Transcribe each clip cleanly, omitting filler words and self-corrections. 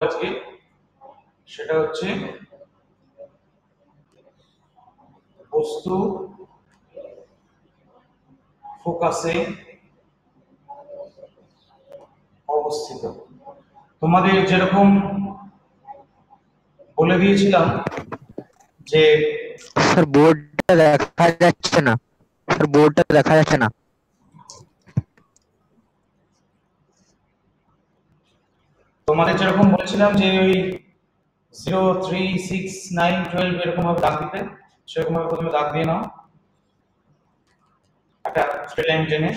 আজকে সেটা হচ্ছে বস্তু ফোকাসে অবস্থিত। তোমাদের যেরকম বলে দিয়েছিলাম যে স্যার বোর্ডটা দেখা যাচ্ছে না, স্যার বোর্ডটা দেখা যাচ্ছে না। তোমাদের যেরকম বলেছিলাম যে ওই 0, 3, 6, 9, 12 এরকম ভাবে দাগ দিতে, সেরকম ভাবে প্রথমে দাগ দিয়ে নাও একটা স্ট্রেট লাইন টেনে।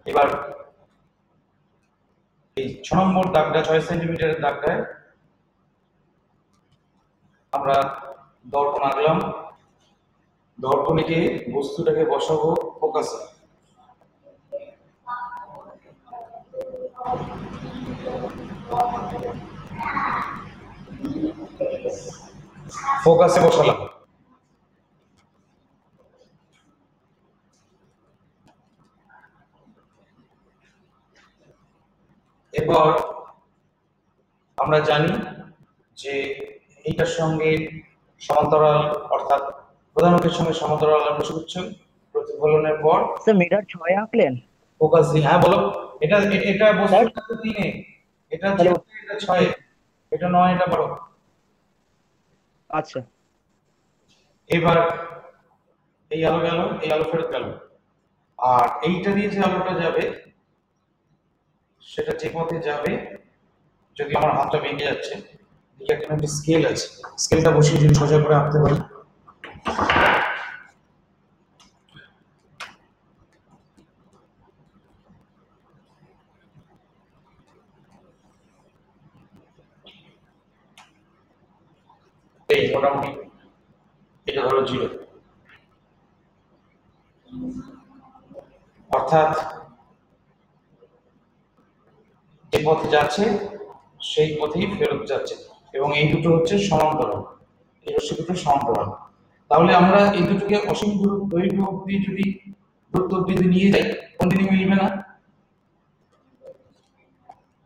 এবার এই 6 নম্বর দাগটা 6 সেন্টিমিটারের দাগটায় আমরা দর্পণ আঁকলাম। দর্পণে গিয়ে বস্তুটাকে বসাবো ফোকাসে। ফোকাসে বসালাম। এরপর আমরা জানি যে এইটার সঙ্গে সমান্তরাল, অর্থাৎ প্রধান অক্ষের সঙ্গে সমান্তরাল রশ্মিগুচ্ছ প্রতিফলনের পর স্যার মিটার 6 আঁকলেন? ফোকাস দিয়ে, হ্যাঁ বলো। এটা এটা বস্তুটা তো 3 এ, এটা হ্যালো। 0, এটা 6 এ, এটা 9, এটা 12। আচ্ছা, এবার এই আলো গেল, এই আলো ফেরত গেল, আর এইটা দিয়ে যে আলোটা যাবে সেটা যে পথে যাবে, যদি আমার হাতটা ভেঙে যাচ্ছে, এখানে একটা স্কেল আছে, স্কেলটা বসিয়ে যদি সোজা করে আঁকতে পারি, এই মোটামুটি এটা হলো 0, অর্থাৎ যে পথে যাচ্ছে সেই পথেই ফেরত যাচ্ছে, এবং এই দুটো হচ্ছে সমান্তরাল, এই রশ্মি দুটো সমান্তরাল। তাহলে আমরা এই দুটোকে অসীম দৈর্ঘ্য অবধি যদি দূরত্ব অবধি নিয়ে যাই, কোন দিকে মিলবে না?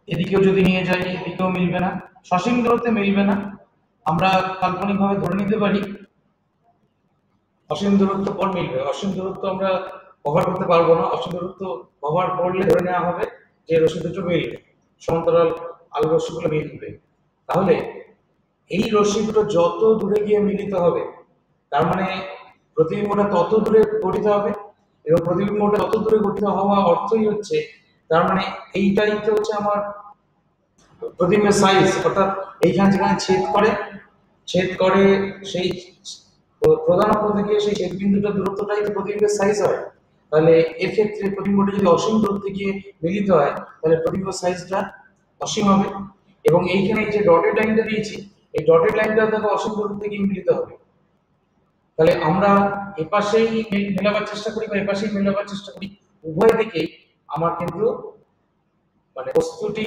এদিকেও যদি নিয়ে যাই এদিকেও মিলবে না, সসীম দূরত্বে মিলবে না। আমরা কাল্পনিকভাবে ধরে নিতে পারি অসীম দূরত্ব পর মিলবে। অসীম দূরত্ব আমরা কভার করতে পারবো না, অসীম দূরত্ব কভার করলে ধরে নেওয়া হবে যে রশ্মি দুটো মিলবে, সমান্তরাল আলো রশ্মিগুলো মিলবে। তাহলে এই রশ্মি দুটো যত দূরে গিয়ে মিলিত হবে, তার মানে প্রতিবিম্বটা তত দূরে গঠিত হবে, এবং প্রতিবিম্বটা তত দূরে গঠিত হওয়া অর্থই হচ্ছে, তার মানে এইটাই তো হচ্ছে আমার প্রতিবিম্বের সাইজ, অর্থাৎ এইখানে যেখানে ছেদ করে সেই প্রধান অক্ষ থেকে সেই ছেদ বিন্দুটা দূরত্বটাই তো প্রতিবিম্বের সাইজ হয়। তাহলে এর ক্ষেত্রে প্রতিবিম্বটা যদি অসীম দূরত্বে গিয়ে মিলিত হয়, তাহলে প্রতিবিম্ব সাইজটা অসীম হবে। এবং এইখানে যে ডটেড লাইনটা দিয়েছি, এই ডটেড লাইনটা দেখো অসীম দূরত্বে গিয়ে মিলিত হবে। তাহলে আমরা এপাশেই মেলাবার চেষ্টা করি বা এপাশেই মেলাবার চেষ্টা করি, উভয় দিকেই আমার কিন্তু মানে বস্তুটি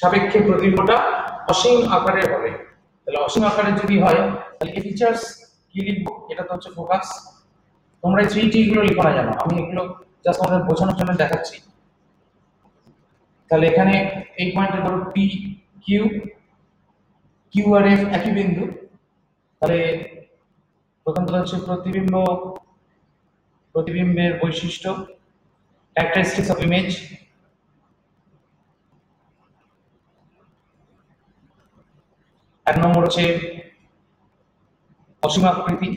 সাপেক্ষে প্রতিবিম্বটা অসীম আকারের হবে। তাহলে অসীম আকারের যদি হয়, তাহলে এই ফিচার্স কি লিখবো? এটা তো হচ্ছে ফোকাস। তোমরা এই 3T গুলো লিখো না জানো, আমি এগুলো জাস্ট তোমাদের বোঝানোর জন্য দেখাচ্ছি। তাহলে এখানে এই পয়েন্টে ধরো P, Q, Q R F একই বিন্দু। তাহলে প্রথমটা হচ্ছে প্রতিবিম্বের বৈশিষ্ট্য, ক্যারেক্টারিস্টিক্স অফ ইমেজ। এক নম্বর হচ্ছে অসীম আকৃতি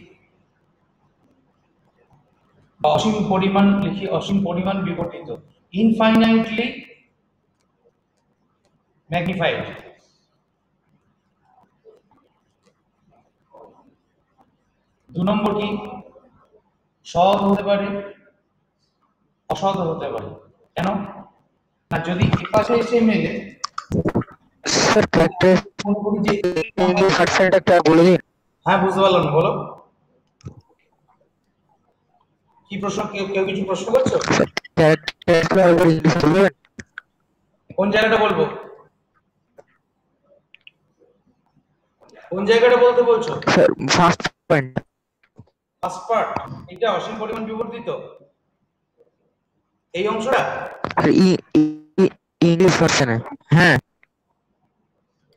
বা অসীম পরিমাণ, লিখি অসীম পরিমাণ বিবর্তিত, ইনফাইনাইটলি ম্যাগনিফাইড। দু নম্বর কি? সৎ হতে পারে, অসৎ হতে পারে। কেন না, যদি এপাশে এসে মেলে, স্যার মনে করি যে একটা বলে দিন। হ্যাঁ, বুঝতে পারলাম না, বলো কি প্রশ্ন? কেউ কেউ কিছু প্রশ্ন করছো? কোন জায়গাটা বলবো? কোন জায়গাটা বলতে বলছো? Sir first point. First part, এটা অসীম পরিমাণ বিবর্ধিত এই অংশটা। ইংলিশ ভার্সনে। হ্যাঁ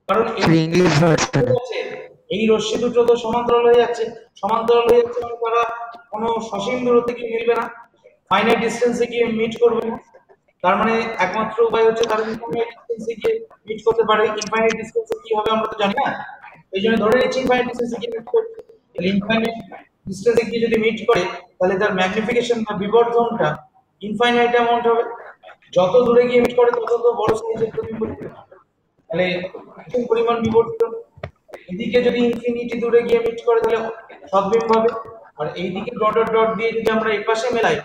কারণ এই স্যার, ইংলিশ ভার্সনে। এই রশ্মি দুটো তো সমান্তরাল হয়ে যাচ্ছে, সমান্তরাল হয়ে যাচ্ছে মানে তারা কোনো সসীম দূরত্বে গিয়ে মিলবে না, ফাইনাইট ডিস্টেন্সে গিয়ে মিট করবে না। তার মানে একমাত্র উপায় হচ্ছে তারা ইনফাইনাইট ডিস্টেন্সে গিয়ে মিট করতে পারে। ইনফাইনাইট ডিস্টেন্সে কি হবে আমরা তো জানি না, এই জন্য ধরে নিচ্ছি ইনফাইনাইট ডিস্টেন্সে গিয়ে মিট করবে। তাহলে ইনফাইনাইট ডিস্টেন্সে গিয়ে যদি মিট করে তাহলে তার ম্যাগনিফিকেশন বা বিবর্ধনটা ইনফাইনাইট অ্যামাউন্ট হবে। যত দূরে গিয়ে মিট করে তত তো বড় সাইজের প্রতিবিম্ব হবে। তাহলে অসীম পরিমাণ বিবর্ধিত। এদিকে যদি ইনফিনিটি দূরে গিয়ে মিট করে তাহলে সদ্বিম্ব হবে। আর এইদিকে ডট ডট ডট দিয়ে যদি আমরা এই পাশে মেলাই,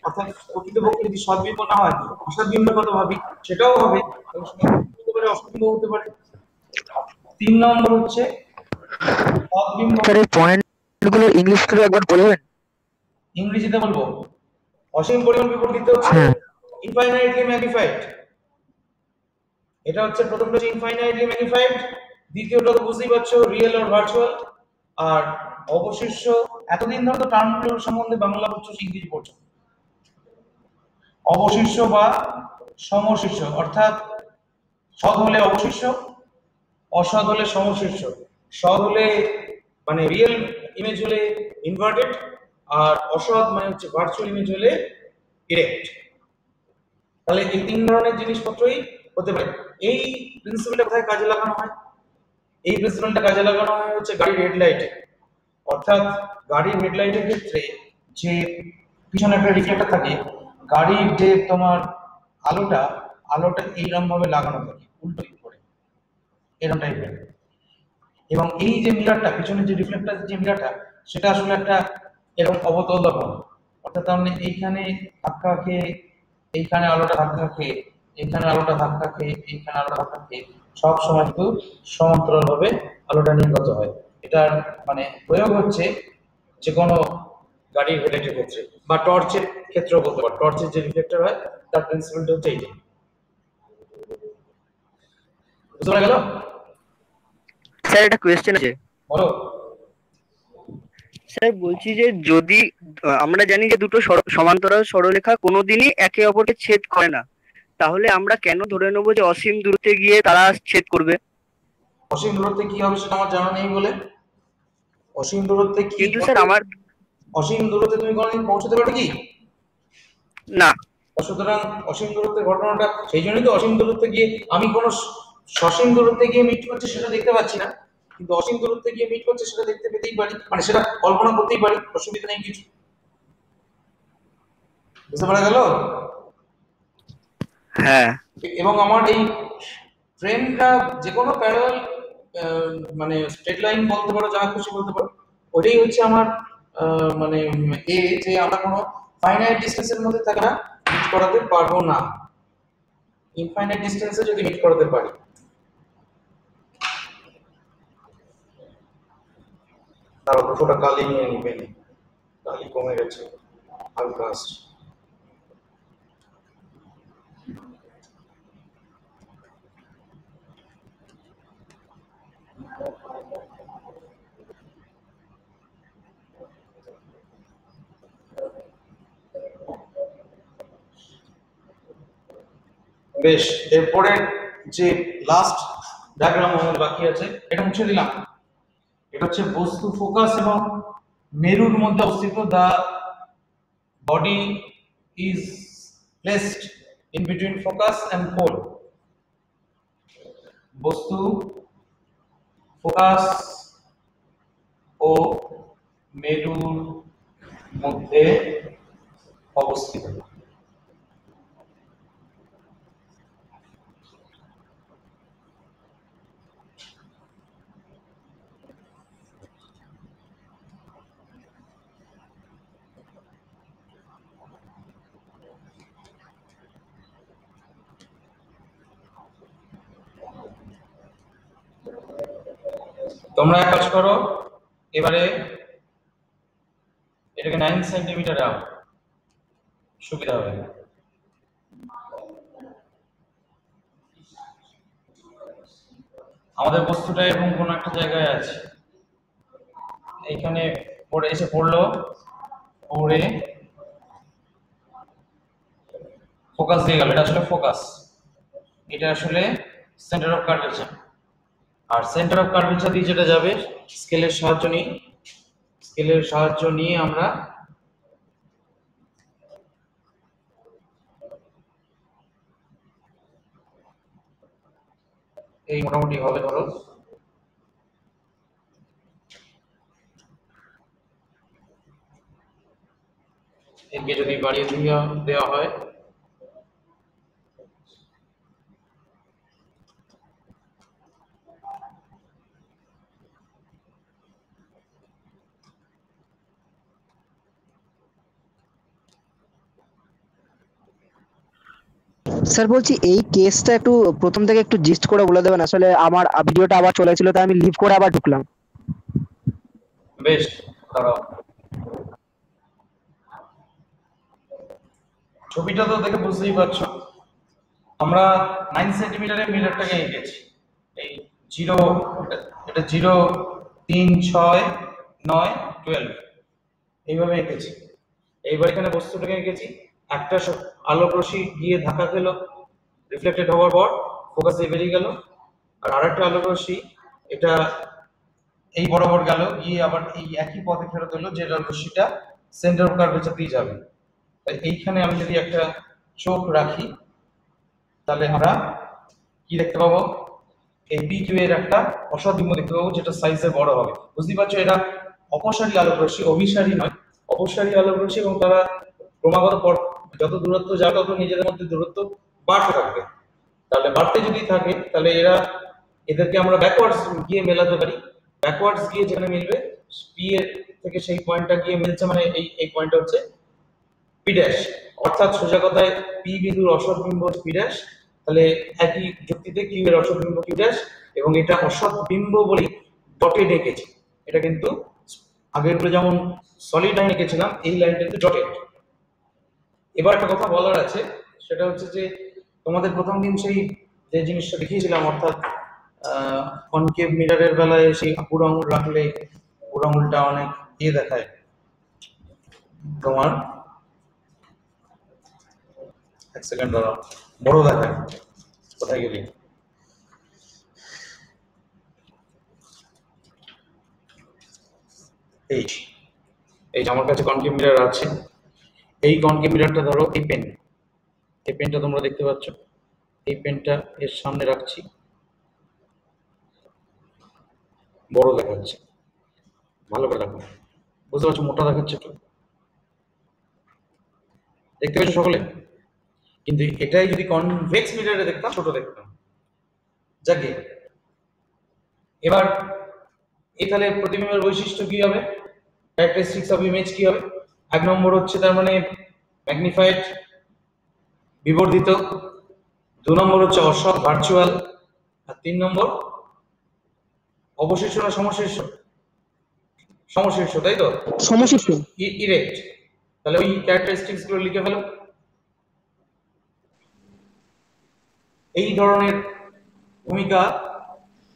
অর্থাৎ প্রকৃতপক্ষে যদি সদ্বিম্ব না হয় অসদ্বিম্বের কথা ভাবি, সেটাও হবে এবং সদ্বিম্ব হতে পারে, অসদ্বিম্ব হতে পারে। 3 নম্বর হচ্ছে সদ্বিম্ব। স্যার এই পয়েন্ট গুলো ইংলিশ করে একবার বলবেন? ইংরেজিতে বলবো। অসীম পরিমাণ বিবর্ধিত হচ্ছে হ্যাঁ ইনফাইনাইটলি ম্যাগনিফাইড। এটা হচ্ছে প্রথমটা হচ্ছে ইনফাইনাইটলি ম্যাগনিফাইড, দ্বিতীয়টা তো বুঝতেই পারছো রিয়েল আর ভার্চুয়াল। আর অবশিষ্ট, এতদিন ধরে তো টার্মগুলোর সম্বন্ধে বাংলা পড়ছো ইংরেজি পড়ছো। অবশিষ্ট বা সমশিষ্ট, অর্থাৎ সৎ হলে অবশিষ্ট, অসৎ হলে সমশিষ্ট। সৎ হলে মানে রিয়েল ইমেজ হলে ইনভার্টেড, আর অসৎ মানে হচ্ছে ভার্চুয়াল ইমেজ হলে ইরেক্ট। তাহলে এই 3 ধরনের জিনিসপত্রই হতে পারে। এই প্রিন্সিপালটা কোথায় কাজে লাগানো হয়? এই প্রিন্সিপালটা কাজে লাগানো হয় হচ্ছে গাড়ির হেডলাইটে। অর্থাৎ গাড়ির হেডলাইটের ক্ষেত্রে যে পিছনে একটা রিফ্লেক্টর থাকে, গাড়ির যে তোমার আলোটা, আলোটা এইরকম ভাবে লাগানো থাকে উল্টো দিক করে, এরকম টাইপের। এবং এই যে মিরারটা, পিছনে যে রিফ্লেক্টর যে মিরারটা, সেটা আসলে একটা এরকম অবতল দর্পণ। অর্থাৎ তার মানে এইখানে ধাক্কা খেয়ে, এইখানে আলোটা ধাক্কা খেয়ে, এইখানে আলোটা ধাক্কা খেয়ে, এইখানে আলোটা ধাক্কা খেয়ে সব সময় কিন্তু সমান্তরাল ভাবে আলোটা নির্গত হয়। এটার মানে প্রয়োগ হচ্ছে যে কোনো গাড়ির হেডলাইটের ক্ষেত্রে বা টর্চের ক্ষেত্রেও বলতে পারো। টর্চের যে রিফ্লেক্টর হয় তার প্রিন্সিপালটা হচ্ছে এইটাই। বুঝতে পারা গেল? স্যার একটা কোয়েশ্চেন আছে। বলো। স্যার বলছি যে যদি আমরা জানি যে দুটো সমান্তরাল সরলরেখা কোনোদিনই একে অপরকে ছেদ করে না, তাহলে আমরা কেন ধরে নেবো যে অসীম দূরত্বে গিয়ে তারা ছেদ করবে? অসীম দূরত্বে কি হবে সেটা আমার জানা নেই বলে। অসীম দূরত্বে কি কিন্তু স্যার হবে, আমার অসীম দূরত্বে তুমি কোনোদিন পৌঁছতে পারবে কি? না। সুতরাং অসীম দূরত্বের ঘটনাটা, সেই জন্যই তো অসীম দূরত্বে গিয়ে আমি কোনো সসীম দূরত্বে গিয়ে মিট করছে সেটা দেখতে পাচ্ছি না, কিন্তু অসীম দূরত্বে গিয়ে মিট করছে সেটা দেখতে পেতেই পারি, মানে সেটা কল্পনা করতেই পারি, অসুবিধা নেই কিছু। বুঝতে পারা গেল? হ্যাঁ এবং আমার এই ট্রেনটা যে কোনো প্যারালাল মানে স্ট্রেট লাইন বলতে পারো, যা খুশি বলতে পারো, ওইটাই হচ্ছে আমার মানে এ, যে আমরা কোনো ফাইনাইট ডিস্টেন্সের মধ্যে থাকে না, মিট করাতে পারবো না। ইনফাইনাইট ডিস্টেন্সে যদি মিট করাতে পারি। তার দুটোটা কালি নিয়ে নিবেন, কালি কমে গেছে হালকা আসছে। বেশ, এরপরে যে লাস্ট ডায়াগ্রাম আমাদের বাকি আছে এটা মুছে দিলাম। এটা হচ্ছে বস্তু ফোকাস এবং মেরুর মধ্যে অবস্থিত। The body is placed in between focus and pole. বস্তু ফোকাস ও মেরুর মধ্যে অবস্থিত। তোমরা এক কাজ করো, এবারে এটাকে 9 সেন্টিমিটার দাও, সুবিধা হবে। আমাদের বস্তুটা এরকম কোনো একটা জায়গায় আছে, এইখানে পড়ে এসে পড়লো, পড়ে ফোকাস দিয়ে গেল, এটা আসলে ফোকাস, এটা আসলে সেন্টার অফ কার্ভেচার। আর সেন্টার অফ কার্ভেচার দিয়ে যেটা যাবে, স্কেলের সাহায্য নিয়ে আমরা এই মোটামুটি হবে ধরো, একে যদি বাড়িয়ে দেওয়া হয়, স্যার বলছি এই কেসটা একটু প্রথম থেকে একটু জিস্ট করে বলে দেবেন, আসলে আমার ভিডিওটা আবার চলে ছিল তাই আমি লিভ করে আবার ঢুকলাম। বেশ দাঁড়াও, ছবিটা তো দেখে বুঝতেই পারছো, আমরা 9 সেন্টিমিটারের মিটারটাকে এঁকেছি, এই জিরো, এটা 0 3 6 9 12 এইভাবে এঁকেছি। এইবার এখানে বস্তুটাকে এঁকেছি, একটা আলোক রশ্মি গিয়ে ধাক্কা খেলো, রিফ্লেক্টেড হওয়ার পর ফোকাসে বেরিয়ে গেল, আর আরেকটা আলোক রশ্মি এটা এই বরাবর গেল, গিয়ে আবার এই একই পথে ফেরত এলো, যে রশ্মিটা সেন্টার অফ কার্ভেচার দিয়ে যাবে। তাই এইখানে আমি যদি একটা চোখ রাখি, তাহলে আমরা কি দেখতে পাবো, এই পি কিউ এর একটা অসৎবিম্ব দেখতে পাবো, যেটা সাইজে বড় হবে। বুঝতেই পারছো, এটা অপসারী আলোক রশ্মি, অভিসারী নয়, অপসারী আলোক রশ্মি, এবং তারা ক্রমাগত যত দূরত্ব যাবে তত নিজেদের মধ্যে দূরত্ব বাড়তে থাকবে। তাহলে বাড়তে যদি থাকে, তাহলে এদেরকে আমরা ব্যাকওয়ার্ডস গিয়ে মেলাতে পারি। ব্যাকওয়ার্ডস গিয়ে যেখানে মিলবে, পি এর থেকে সেই পয়েন্টটা গিয়ে মিলছে, মানে এই পয়েন্টটা হচ্ছে পি ড্যাশ, অর্থাৎ সোজা কথায় পি বিন্দুর অসৎ বিম্ব পি ড্যাশ, তাহলে একই যুক্তিতে কিউ এর অসৎ বিম্ব কিউ ড্যাশ, এবং এটা অসৎ বিম্ব বলেই ডটে এঁকেছি। এটা কিন্তু আগের যেমন সলিড লাইন এঁকেছিলাম, এই লাইনটা কিন্তু ডটেড। এবার একটা কথা বলার আছে, সেটা হচ্ছে যে তোমাদের প্রথম দিন সেই যে জিনিসটা দেখিয়েছিলাম, অর্থাৎ কনকেভ মিররের বেলায় সেই বুড়ো আঙুল রাখলে বুড়ো আঙুলটা অনেক দেখায়, তোমার এক সেকেন্ড দাঁড়াও, বড় দেখায়, কোথায় গেলি, এই এই আমার কাছে কনকেভ মিরর আছে, এই কনকেভ মিররটা ধরো এই পেনটা তোমরা দেখতে পাচ্ছ, এই পেনটা এর সামনে রাখছি, বড় দেখাচ্ছে, ভালো করে দেখো, বুঝতে পারছো, মোটা দেখাচ্ছে একটু, দেখতে পাচ্ছ সকলে, কিন্তু এটাই যদি কনভেক্স মিররে দেখতাম ছোট দেখতাম। যাকে এবার এখানে প্রতিবিম্বের বৈশিষ্ট্য কি হবে, ক্যারেক্টারিস্টিক্স অফ ইমেজ কি হবে, এক নম্বর হচ্ছে তার মানে ম্যাগনিফাইড, বিবর্ধিত, দু নম্বর হচ্ছে অসৎ ভার্চুয়াল, আর 3 নম্বর অবশিষ্ট না সমশীর্ষ, সমশীর্ষ, তাই তো, সমশীর্ষ। ইরেক্ট। তাহলে ওই ক্যারেক্টারিস্টিক্স গুলো লিখে ফেলো। এই ধরনের ভূমিকা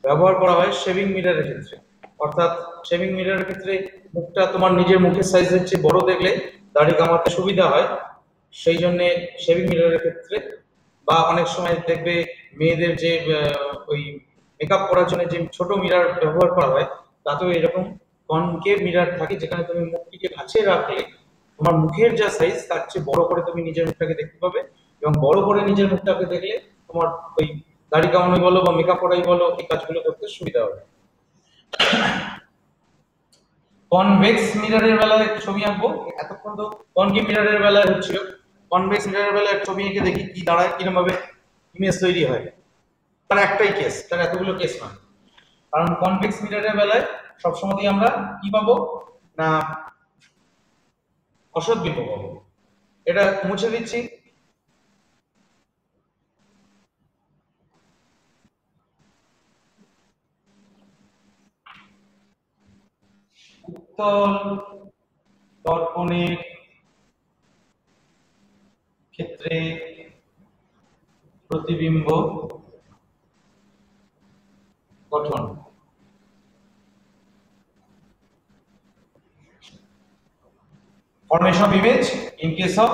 ব্যবহার করা হয় শেভিং মিররের ক্ষেত্রে, অর্থাৎ শেভিং মিররের ক্ষেত্রে মুখটা তোমার নিজের মুখের সাইজের চেয়ে বড় দেখলে দাড়ি কামাতে সুবিধা হয়, সেই জন্য শেভিং মিররের ক্ষেত্রে, বা অনেক সময় দেখবে মেয়েদের যে ওই মেকআপ করার জন্য যে ছোট মিরর ব্যবহার করা হয়, তাতেও এরকম কনকেভ মিরর থাকে, যেখানে তুমি মুখটিকে কাছে রাখলে তোমার মুখের যা সাইজ তার চেয়ে বড় করে তুমি নিজের মুখটাকে দেখতে পাবে, এবং বড় করে নিজের মুখটাকে দেখলে তোমার ওই দাড়ি কামানোই বলো বা মেকআপ করাই বলো, এই কাজগুলো করতে সুবিধা হবে। কনভেক্স মিররের বেলায় ছবি আঁকবো, এতক্ষণ তো কনকেভ মিররের বেলায় হচ্ছিল, কনভেক্স মিররের বেলায় ছবি এঁকে দেখি কি দাঁড়ায়, কিরকম ভাবে ইমেজ তৈরি হয়। তার একটাই কেস, তার এতগুলো কেস নয়, কারণ কনভেক্স মিররের বেলায় সবসময় আমরা কি পাবো না, অসৎ বিম্ব পাবো। এটা মুছে দিচ্ছি, উত্তল দর্পণের ক্ষেত্রে প্রতিবিম্ব গঠন। Formation of image in case of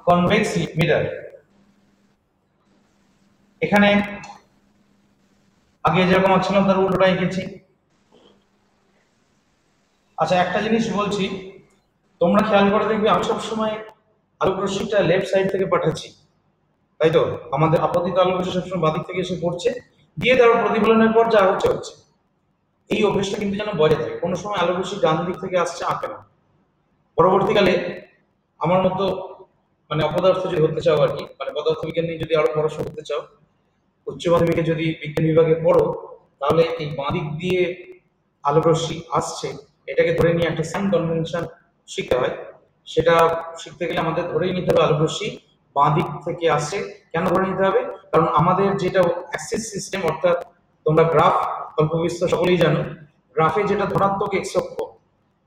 convex mirror. এখানে আগে যেরকম ছিলাম তার উল্টোটা এঁকেছি। আচ্ছা, একটা জিনিস বলছি, তোমরা খেয়াল করে দেখবে আমি সবসময় আলোক রশ্মিটা লেফট সাইড থেকে পাঠাচ্ছি, তাই তো? আমাদের আপতিত আলোক রশ্মি সবসময় বাদিক থেকে এসে পড়ছে, দিয়ে তারপর প্রতিফলনের পর যা হচ্ছে হচ্ছে। এই অভ্যেসটা কিন্তু যেন বজায় থাকে, কোনো সময় আলোক রশ্মি ডান দিক থেকে আসছে আঁকে না। পরবর্তীকালে আমার মতো মানে অপদার্থ যদি হতে চাও আর কি, মানে পদার্থ বিজ্ঞান নিয়ে যদি আরো পড়াশোনা করতে চাও, উচ্চ মাধ্যমিকে যদি বিজ্ঞান বিভাগে পড়ো, তাহলে এই বাঁ দিক দিয়ে আলোক রশ্মি আসছে এটাকে ধরে নিয়ে একটা সাইন কনভেনশন শিখতে হয়। সেটা শিখতে গেলে আমাদের ধরেই নিতে হবে আলোক রশ্মি বাঁ দিক থেকে আসছে। কেন ধরে নিতে হবে? কারণ আমাদের যেটা অ্যাক্সিস সিস্টেম, অর্থাৎ তোমরা গ্রাফ অল্প বিস্তর সকলেই জানো, গ্রাফে যেটা ধনাত্মক এক্স অক্ষ,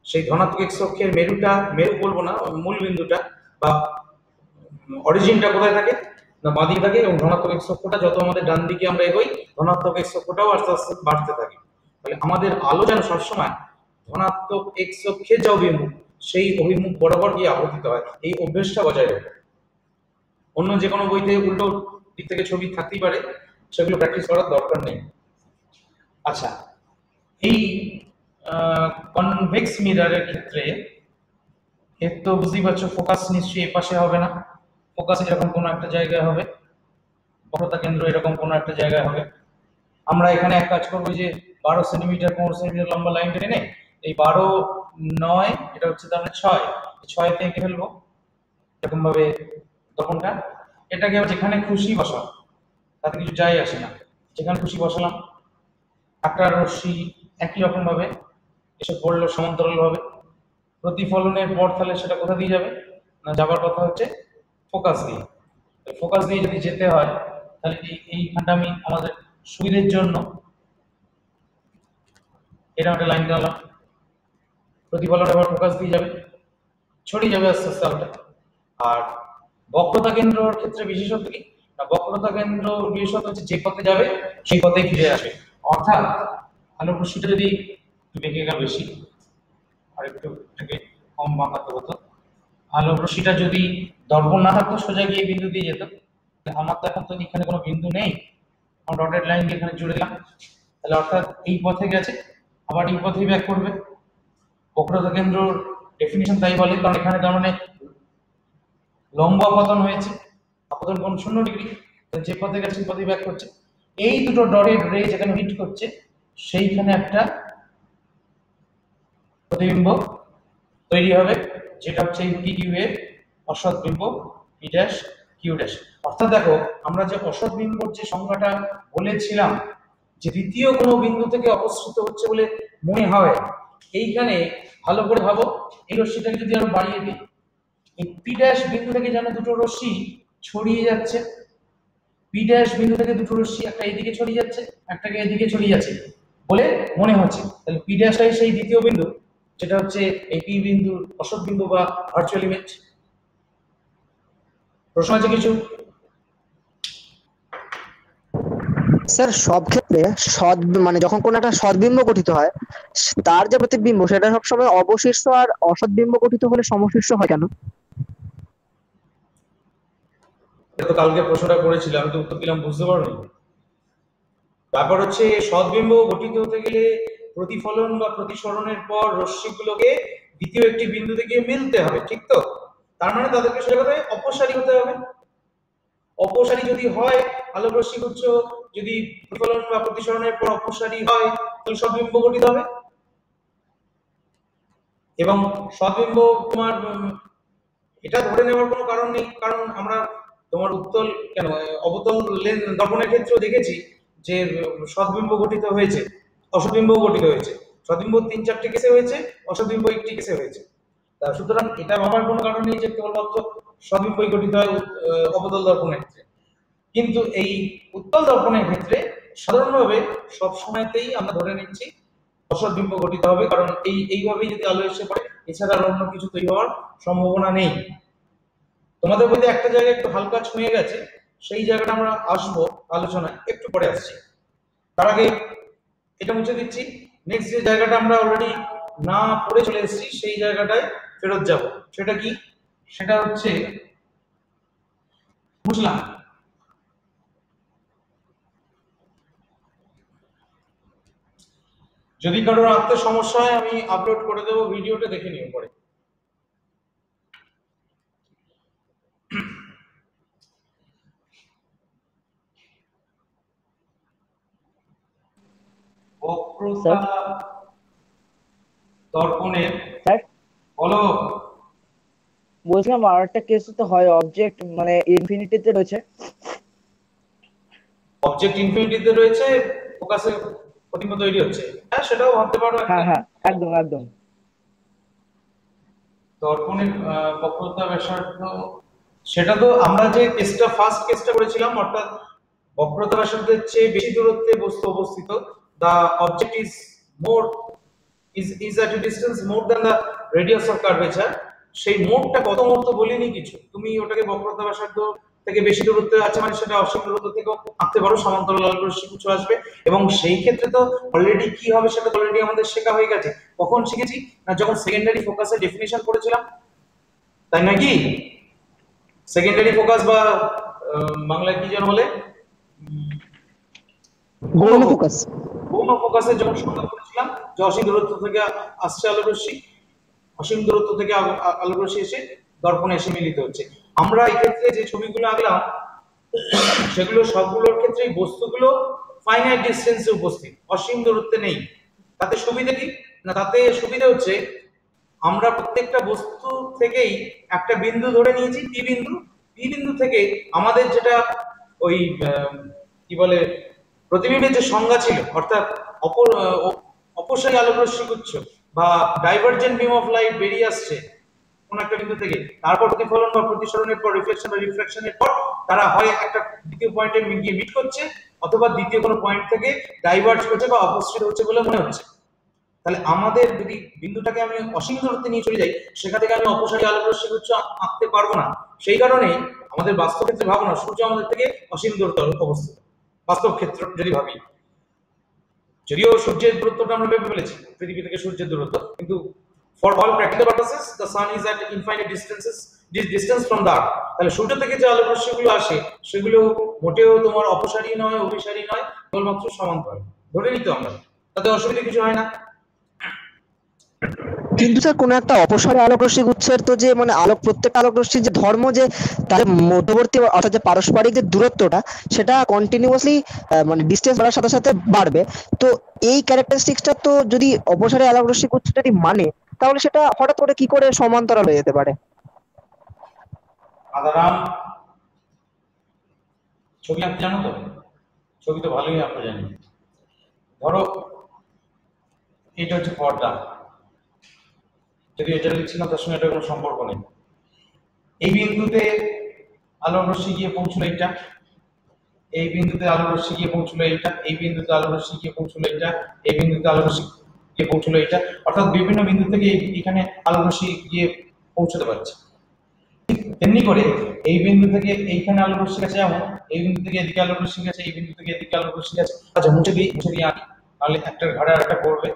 সেই ধনাত্মক এক্স অক্ষের মেরুটা, মেরু বলবো না, মূল বিন্দুটা বা অরিজিনটা কোথায় থাকে না বাঁ দিকে থাকে, এবং ধনাত্মক এক্স অক্ষটা যত আমাদের ডান দিকে আমরা এগোই ধনাত্মক এক্স অক্ষটাও আস্তে আস্তে বাড়তে থাকে। তাহলে আমাদের আলো যেন সবসময় ধনাত্মক এক্স অক্ষের যে অভিমুখ সেই অভিমুখ বরাবর গিয়ে আপতিত হয়, এই অভ্যেসটা বজায় রাখে। অন্য যে কোনো বইতে উল্টো দিক থেকে ছবি থাকতেই পারে, সেগুলো প্র্যাকটিস করার দরকার নেই। আচ্ছা, এই কনভেক্স মিররের ক্ষেত্রে এর তো বুঝতেই পারছো ফোকাস নিশ্চয়ই এ পাশে হবে না, ফোকাস এরকম কোনো একটা জায়গায় হবে, বক্রতা কেন্দ্র এরকম কোনো একটা জায়গায় হবে। আমরা এখানে এক কাজ করবো, যে 12 সেন্টিমিটার 15 সেন্টিমিটার লম্বা লাইন টেনে এই 12, 9, এটা হচ্ছে তার মানে 6, 6তে এঁকে ফেলবো এরকম ভাবে তখনটা। এটাকে আবার যেখানে খুশি বসাও, তাতে কিছু যায় আসে না, যেখানে খুশি বসালাম। একটা রশ্মি একই রকম ভাবে এসে পড়লো সমান্তরাল ভাবে, প্রতিফলনের পর তাহলে সেটা কোথা দিয়ে যাবে না, যাবার কথা হচ্ছে ফোকাস দিয়ে। ফোকাস দিয়ে যদি যেতে হয় তাহলে এইখানটা আমি আমাদের সুবিধের জন্য এটা একটা লাইন দিলাম, প্রতিফলনের পর ফোকাস দিয়ে যাবে, ছড়িয়ে যাবে আস্তে আস্তে আলোটা। আর বক্রতা কেন্দ্রর ক্ষেত্রে বিশেষত কি না, বক্রতা কেন্দ্র বিশেষত হচ্ছে যে পথে যাবে সেই পথেই ফিরে আসবে। অর্থাৎ আলোক রশ্মিটা যদি একটু বেঁকে গেল বেশি, আর একটু এটাকে কম বাঁকাতে হতো, আলোক রশ্মিটা যদি দর্পণ না থাকতো সোজা গিয়ে বিন্দু দিয়ে যেত। আমার তো এখন তো এখানে কোনো বিন্দু নেই, আমার ডটেড লাইন দিয়ে এখানে জুড়ে দিলাম, তাহলে অর্থাৎ এই পথে গেছে আবার এই পথেই ব্যাক করবে। বক্রতা কেন্দ্রর ডেফিনিশন তাই বলে, কারণ এখানে তার মানে লম্ব আপতন হয়েছে, আপতন কোণ 0 ডিগ্রি, যে পথে গেছে সেই পথেই ব্যাক করছে। এই দুটো ডটেড রে যেখানে হিট করছে সেইখানে একটা প্রতিবিম্ব তৈরি হবে, যেটা হচ্ছে এই পি কিউ এর অসৎ বিম্ব পি ড্যাশ কিউ ড্যাশ। অর্থাৎ দেখো, আমরা যে অসৎ বিম্বর যে সংজ্ঞাটা বলেছিলাম, যে দ্বিতীয় কোনো বিন্দু থেকে অপসৃত হচ্ছে বলে মনে হয়, এইখানে ভালো করে ভাবো, এই রশ্মিটাকে যদি আরো বাড়িয়ে দিই, এই পি ড্যাশ বিন্দু থেকে যেন দুটো রশ্মি ছড়িয়ে যাচ্ছে, পি ড্যাশ বিন্দু থেকে দুটো রশ্মি একটা এইদিকে ছড়িয়ে যাচ্ছে, একটাকে এদিকে ছড়িয়ে যাচ্ছে বলে মনে হচ্ছে। তাহলে পি ড্যাশটাই সেই দ্বিতীয় বিন্দু, যেটা হচ্ছে এই পি বিন্দুর অসৎ বিন্দু বা ভার্চুয়াল ইমেজ। প্রশ্ন আছে কিছু? স্যার সব ক্ষেত্রে সৎ মানে যখন কোনো একটা সদ্বিম্ব গঠিত হয়, তার যে প্রতিবিম্ব সেটা সবসময় অবশিষ্ট, আর অসৎবিম্ব গঠিত হলে সমশীর্ষ হয় কেন? এটা তো কালকে প্রশ্নটা করেছিলাম, আমি তো উত্তর দিলাম, বুঝতে পারোনি? ব্যাপার হচ্ছে সদ্বিম্ব গঠিত হতে গেলে প্রতিফলন বা প্রতিসরণের পর রশ্মিগুলোকে দ্বিতীয় একটি বিন্দুতে গিয়ে মিলতে হবে, ঠিক তো? তার মানে তাদেরকে সেটা কথা অপসারী হতে হবে। অপসারী যদি হয়, আলোক রশ্মিগুচ্ছ যদি প্রতিফলন বা প্রতিসরণের পর অপসারী হয়, তাহলে সদ্বিম্ব গঠিত হবে। এবং সদ্বিম্ব তোমার এটা ধরে নেওয়ার কোনো কারণ নেই, কারণ আমরা তোমার উত্তল কেন অবতল দর্পণের ক্ষেত্রেও দেখেছি যে সদ্বিম্ব গঠিত হয়েছে, অসদ্বিম্ব গঠিত হয়েছে। সদ্বিম্ব 3-4টে কেসে হয়েছে, অসদ্বিম্ব 1টি কেসে হয়েছে। সুতরাং এটা ভাবার কোনো কারণ নেই যে কেবলমাত্র সদ্বিম্বই গঠিত হয় অবতল দর্পণের ক্ষেত্রে। কিন্তু এই উত্তল দর্পণের ক্ষেত্রে সাধারণভাবে সব সময়তেই আমরা ধরে নিচ্ছি অসদ্বিম্ব গঠিত হবে, কারণ এইভাবেই যদি আলো এসে পড়ে, এছাড়া আর অন্য কিছু তৈরি হওয়ার সম্ভাবনা নেই। তোমাদের বলতে একটা জায়গায় একটু হালকা ছুঁয়ে গেছে, সেই জায়গাটা আমরা আসবো আলোচনায় একটু পরে আসছি। তার আগে এটা মুছে দিচ্ছি। নেক্সট যে জায়গাটা আমরা অলরেডি না পড়ে চলে এসেছি সেই জায়গাটায় ফেরত যাব। সেটা কি? সেটা হচ্ছে বুঝলাম। যদি কারোর আঁকতে সমস্যা হয় আমি আপলোড করে দেবো, ভিডিওটা দেখে নিও পরে। বক্রতা দর্পণের, স্যার বলো। বলছিলাম আর একটা কেস তো হয় অবজেক্ট মানে ইনফিনিটিতে রয়েছে, অবজেক্ট ইনফিনিটিতে রয়েছে, ফোকাসে প্রতিবিম্ব তৈরি হচ্ছে। হ্যাঁ, সেটাও ভাবতে পারো একটা। হ্যাঁ হ্যাঁ একদম একদম। দর্পণের বক্রতা ব্যাসার্ধ, সেটা তো আমরা যে কেসটা ফার্স্ট কেসটা করেছিলাম, অর্থাৎ বক্রতা ব্যাসার্ধের চেয়ে বেশি দূরত্বে বস্তু অবস্থিত, the object is more is at a distance more than the radius of curvature, সেই মোডটা কত মোড তো বলিনি কিছু। তুমি ওটাকে বক্রতা ব্যাসার্ধ থেকে বেশি দূরত্বে আছে মানে সেটা অসীম দূরত্ব থেকেও আঁকতে পারো, সমান্তরাল আলোকরশ্মি কিছু আসবে। এবং সেই ক্ষেত্রে তো অলরেডি কি হবে সেটা অলরেডি আমাদের শেখা হয়ে গেছে। কখন শিখেছি? না, যখন সেকেন্ডারি ফোকাসের ডেফিনিশন পড়েছিলাম, তাই নাকি? সেকেন্ডারি ফোকাস বা বাংলায় কি যেন বলে, গৌণ ফোকাস। গৌণ ফোকাসের যখন সংজ্ঞা করেছিলাম যে অসীম দূরত্ব থেকে আসছে আলোকরশ্মি, অসীম দূরত্ব থেকে আলোকরশ্মি এসে দর্পণে এসে মিলিত হচ্ছে। আমরা এই ক্ষেত্রে যে ছবিগুলো আঁকলাম সেগুলো সবগুলোর ক্ষেত্রেই বস্তুগুলো ফাইনাইট ডিসটেন্সে উপস্থিত, অসীম দূরত্বে নেই। তাতে সুবিধা কি? না, তাতে সুবিধা হচ্ছে আমরা প্রত্যেকটা বস্তু থেকেই একটা বিন্দু ধরে নিয়েছি, পি বিন্দু। পি বিন্দু থেকে আমাদের যেটা ওই কি বলে প্রতিবিম্বের যে সংজ্ঞা ছিল, অর্থাৎ অপসারী আলোকরশ্মিগুচ্ছ বা ডাইভারজেন্ট বিম অফ লাইট বেরিয়ে আসছে কোন একটা বিন্দু থেকে, তারপর প্রতিফলন বা প্রতিসরণের পর রিফ্লেকশন বা রিফ্রাকশনের পর তারা হয় একটা দ্বিতীয় পয়েন্টে গিয়ে মিট করছে, অথবা দ্বিতীয় কোনো পয়েন্ট থেকে ডাইভার্জ করছে বা অপসৃত হচ্ছে বলে মনে হচ্ছে। তাহলে আমাদের যদি বিন্দুটাকে আমি অসীম দূরত্বে নিয়ে চলে যাই, সেখান থেকে আমি অপসারী আলোকরশ্মিগুচ্ছ আঁকতে পারবো না। সেই কারণেই আমাদের বাস্তব ক্ষেত্রে ভাবো না সূর্য আমাদের থেকে অসীম দূরত্বে অবস্থিত, বাস্তব ক্ষেত্র যদি ভাবি। যদিও সূর্যের দূরত্বটা আমরা ভেবে ফেলেছি পৃথিবী থেকে সূর্যের দূরত্ব, কিন্তু for all practical purposes the sun is at infinite distance from the earth। তাহলে সূর্য থেকে যে আলোকরশ্মিগুলো আসে সেগুলো মোটেও তোমার অপসারী নয়, অভিসারী নয়, কেবলমাত্র সমান্তরাল ধরে নিতে আমরা, তাতে অসুবিধা কিছু হয় না। কিন্তু স্যার কোন একটা অপসারী আলোকরশ্মি গুচ্ছের তো যে মানে প্রত্যেকটা আলোকরশ্মির যে ধর্ম, যে তার মধ্যবর্তী অর্থাৎ যে পারস্পরিক যে দূরত্বটা সেটা কন্টিনিউয়াসলি মানে ডিসটেন্স বাড়ার সাথে সাথে বাড়বে। তো এই ক্যারেক্টারিস্টিক্সটা তো যদি অপসারী আলোকরশ্মি গুচ্ছ যদি মানে, তাহলে সেটা হঠাৎ করে কি করে সমান্তরাল হয়ে যেতে পারে? আদারাম ছবি আঁকতে জানো তো? ছবি তো ভালোই আঁকতে জানি। ধরো এটা হচ্ছে পর্দা, যদি এটা লিখছিলাম তার সঙ্গে এটা কোনো সম্পর্ক নেই। এই বিন্দুতে আলোকরশ্মি গিয়ে পৌঁছলো এইটা, এই বিন্দুতে আলোকরশ্মি গিয়ে পৌঁছলো এইটা, এই বিন্দুতে আলোকরশ্মি গিয়ে পৌঁছলো এইটা, এই বিন্দুতে আলোকরশ্মি গিয়ে পৌঁছলো এইটা, অর্থাৎ বিভিন্ন বিন্দু থেকে এখানে আলোকরশ্মি গিয়ে পৌঁছতে পারছে। তেমনি করে এই বিন্দু থেকে এইখানে আলোকরশ্মি গেছে, যেমন এই বিন্দু থেকে এদিকে আলোকরশ্মি গেছে, এই বিন্দু থেকে এদিকে আলোকরশ্মি গেছে। আচ্ছা, মুছে দিয়ে আঁকি, তাহলে একটার ঘাড়ে আরেকটা পড়বে।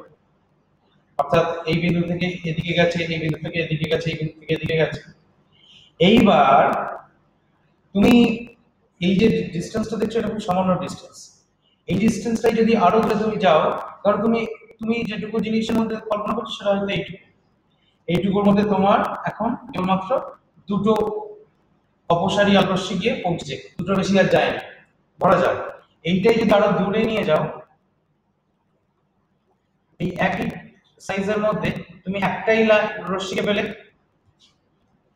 অর্থাৎ এই বিন্দু থেকে এদিকে গেছে, এই বিন্দু থেকে এদিকে গেছে, এই বিন্দু থেকে এদিকে গেছে। এইবার তুমি এই যে ডিসটেন্সটা দেখছো এটা খুব সামান্য ডিসটেন্স। এই ডিসটেন্সটাই যদি আরো দূরে তুমি যাও, কারণ তুমি যেটুকু জিনিসের মধ্যে কল্পনা করছো সেটা হয়তো এইটুকুর মধ্যে তোমার এখন কেবলমাত্র দুটো অপসারী আলোকরশ্মি গিয়ে পৌঁছেছে, দুটো বেশি আর যায় না। ধরা যাক এইটাই যদি আরো দূরে নিয়ে যাও, এই একই সাইজের মধ্যে তুমি একটাই রশ্মিকে পেলে,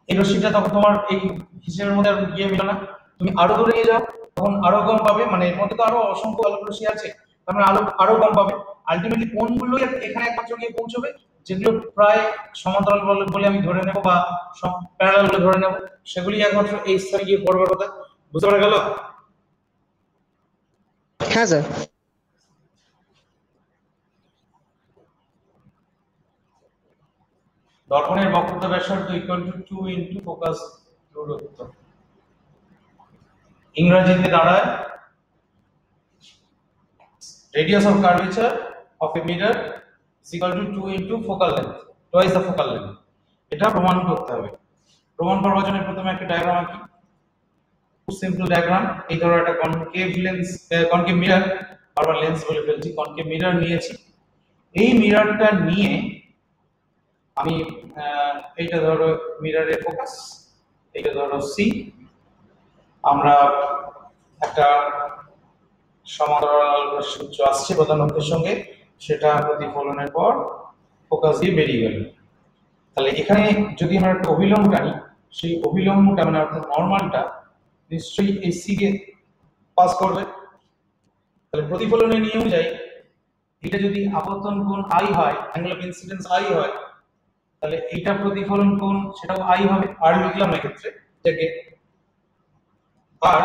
এই রশ্মিটা তখন তোমার এই হিসেবের মধ্যে আর গিয়ে মিলো না। তুমি আরো দূরে নিয়ে যাও, তখন আরো কম পাবে, মানে এর মধ্যে তো আরো অসংখ্য আলোকরশ্মি আছে, তার মানে আরো কম পাবে। আলটিমেটলি কোনগুলোই এখানে একমাত্র গিয়ে পৌঁছবে, যেগুলো প্রায় সমান্তরাল বলে আমি ধরে নেব বা প্যারালাল বলে ধরে নেব, সেগুলি একমাত্র এই স্থানে গিয়ে পড়বার কথা। বুঝতে পারা গেল? হ্যাঁ স্যার। দর্পণের বক্রতা ব্যাসার্ধ ইকুয়াল টু 2 ইনটু ফোকাস দূরত্ব। ইংরেজিতে দাঁড়ায় radius of curvature of a mirror is equal to 2 into focal length, twice the focal length. এটা প্রমাণ করতে হবে। প্রমাণ করার জন্য প্রথমে একটা ডায়াগ্রাম আঁকি, খুব সিম্পল ডায়াগ্রাম। এই ধরো একটা কনকেভ লেন্স, কনকেভ মিরর, বারবার লেন্স বলে ফেলছি, কনকেভ মিরর নিয়েছি। এই মিররটা নিয়ে আমি এইটা ধরো মিররের ফোকাস, এইটা ধরো সি, আমরা একটা সমান্তরাল সূত্র আসছে প্রধান অক্ষের সঙ্গে, সেটা প্রতিফলনের পর ফোকাস দিয়ে বেরিয়ে গেল। তাহলে এখানে যদি আমরা একটা অভিলম্ব টানি, সেই অভিলম্বটা মানে অর্থাৎ নরমালটা নিশ্চয়ই এই সি কে পাস করবে। তাহলে প্রতিফলনের নিয়ম অনুযায়ী এটা যদি আপতন কোণ আই হয়, অ্যাঙ্গেল অফ ইনসিডেন্স আই হয়, তাহলে এইটা প্রতিফলন কোণ সেটাও আই হবে, আর লিখলাম না ক্ষেত্রে যাকে। আর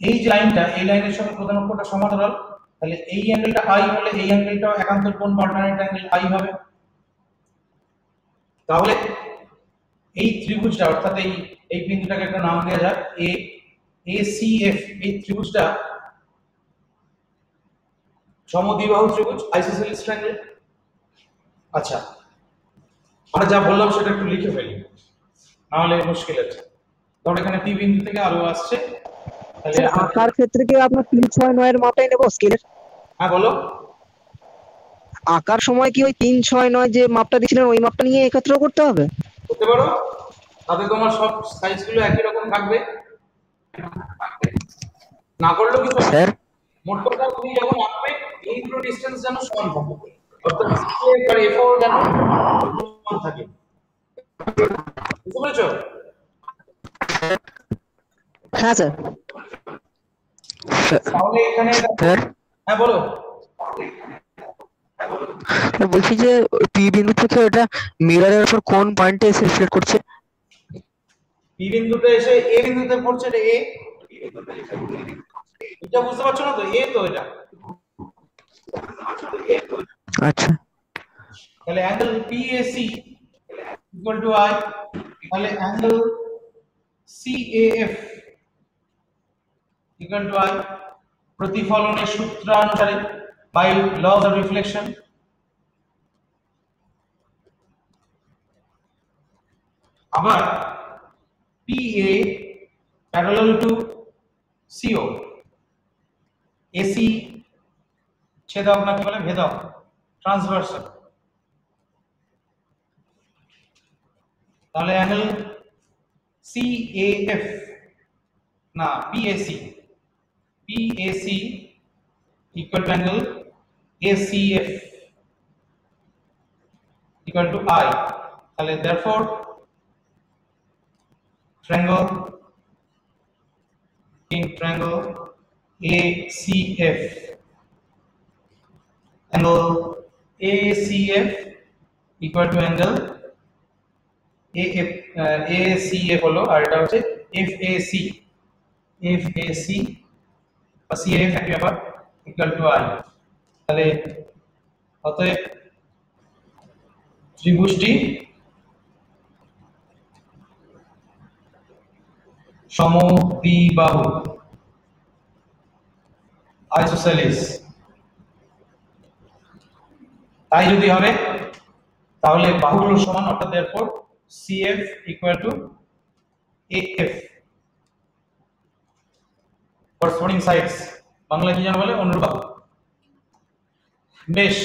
এই যে লাইনটা, এই লাইনের সঙ্গে প্রধান অক্ষটা সমান্তরাল, তাহলে এই অ্যাঙ্গেলটা আই হলে এই অ্যাঙ্গেলটাও একান্তর কোণ বা অল্টারনেট অ্যাঙ্গেল আই হবে। তাহলে এই ত্রিভুজটা অর্থাৎ এই বিন্দুটাকে একটা নাম দেওয়া যাক এ, এসিএফ। এই ত্রিভুজটা সমদ্বিবাহু ত্রিভুজ, আইসোসেলিস ট্রায়াঙ্গেল। আচ্ছা, আমরা যা বললাম সেটা একটু লিখে ফেলি, নাহলে মুশকিল আছে। ধরো এখানে পি বিন্দু থেকে আলো আসছে, তাহলে আকার ক্ষেত্রে কি আপনার 369 এর মাপটাই নেব স্কেলের? হ্যাঁ বলো। আকার সময় কি ওই 369 যে মাপটা দিয়েছিলেন ওই মাপটা নিয়ে একত্র করতে হবে? করতে পারো, তাতে তোমার সব সাইজগুলো একই রকম থাকবে, না করলেও কিছু স্যার মোট কথা তুমি যখন আঁকবে এই দুটো ডিসটেন্স যেন সমান থাকে, অর্থাৎ CF আর F4 যেন সমান থাকে। বুঝতে পেরেছো? হ্যাঁ স্যার। তাহলে এখানে স্যার হ্যাঁ বলো। বলছি যে পি বিন্দু থেকে এটা মিররের উপর কোন পয়েন্টে এসে রিফ্লেক্ট করছে? পি বিন্দুটা এসে এ বিন্দুতে পড়ছে, এটা এ। এটা বুঝতে পারছো না তো? এ তো এটা। আচ্ছা, তাহলে angle PAC equal to I, তাহলে angle CAF equal to I প্রতিফলনের সূত্রানুসারে বাই লস অফ রিফ্লেকশন। আবার PA parallel to CO, AC ছেদক না কি বলে ভেদক, ট্রান্সভার্সাল। তাহলে অ্যাঙ্গেল CAF না PAC equal to angle ACF equal to I. তাহলে therefore triangle ACF, angle ACF equal to angle ACF হলো, আর এটা হচ্ছে FAC বা CF একই ব্যাপার, equal to I। তাহলে অতএব ত্রিভুজটি সমদ্বিবাহু আইসোসেলিস। তাই যদি হবে তাহলে বাহুগুলো সমান, অর্থাৎ therefore CF equal to AF, corresponding sides Bangla কি জানো বলে অনুরূপ বাহু। বেশ,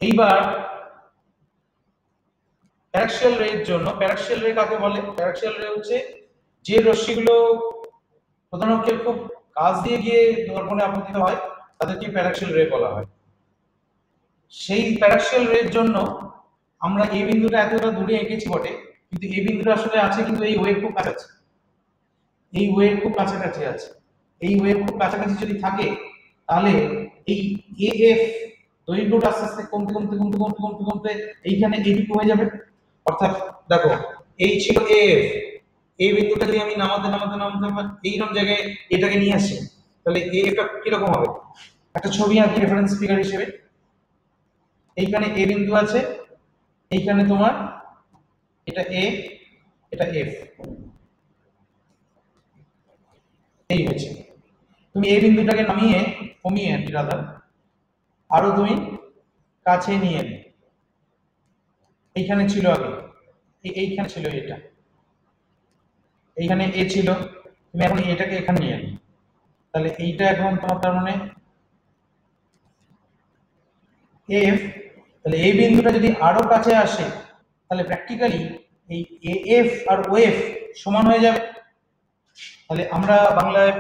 এইবার প্যারাক্সিয়াল রে এর জন্য, প্যারাক্সিয়াল রে কাকে বলে? প্যারাক্সিয়াল রে হচ্ছে যে রশ্মিগুলো প্রধান অক্ষের খুব কাছ দিয়ে গিয়ে দর্পণে আপতিত হয় তাদেরকে প্যারাক্সিয়াল রে বলা হয়। সেই প্যারাক্সিয়াল রে এর জন্য আমরা এই বিন্দুটা এতটা দূরে এঁকেছি বটে, কিন্তু এই বিন্দুটা আসলে আছে কিন্তু এই ওয়ের খুব কাছাকাছি, এই ওয়ের খুব কাছাকাছি আছে। এই ওয়ের খুব কাছাকাছি যদি থাকে তাহলে এই AF দৈর্ঘ্যটা আস্তে আস্তে কমতে কমতে কমতে কমতে কমতে কমতে এইখানে এদিকে হয়ে যাবে। অর্থাৎ দেখো এই ছিল AF, এই বিন্দুটা দিয়ে আমি নামাতে নামাতে নামাতে এইরকম জায়গায় এটাকে নিয়ে আসি, তাহলে AF কিরকম হবে? একটা ছবি আঁকি রেফারেন্স ফিগার হিসেবে। এইখানে A বিন্দু আছে, এইখানে তোমার এটা A, এটা F, এই হচ্ছে। তুমি এই বিন্দুটাকে নামিয়ে কমিয়ে রাদার আরো তুমি কাছে নিয়ে নে। এইখানে ছিল আগে, এইখানে ছিল এটা, এইখানে এ ছিল, তুমি এখন এটাকে এখানে নিয়ে নি, তাহলে এইটা এখন তোমার তার মানে এফ। তাহলে এই বিন্দুটা যদি আরো কাছে আসে তাহলে প্র্যাকটিক্যালি এই এএফ আর ওএফ সমান হয়ে যাবে। তাহলে আমরা বাংলায়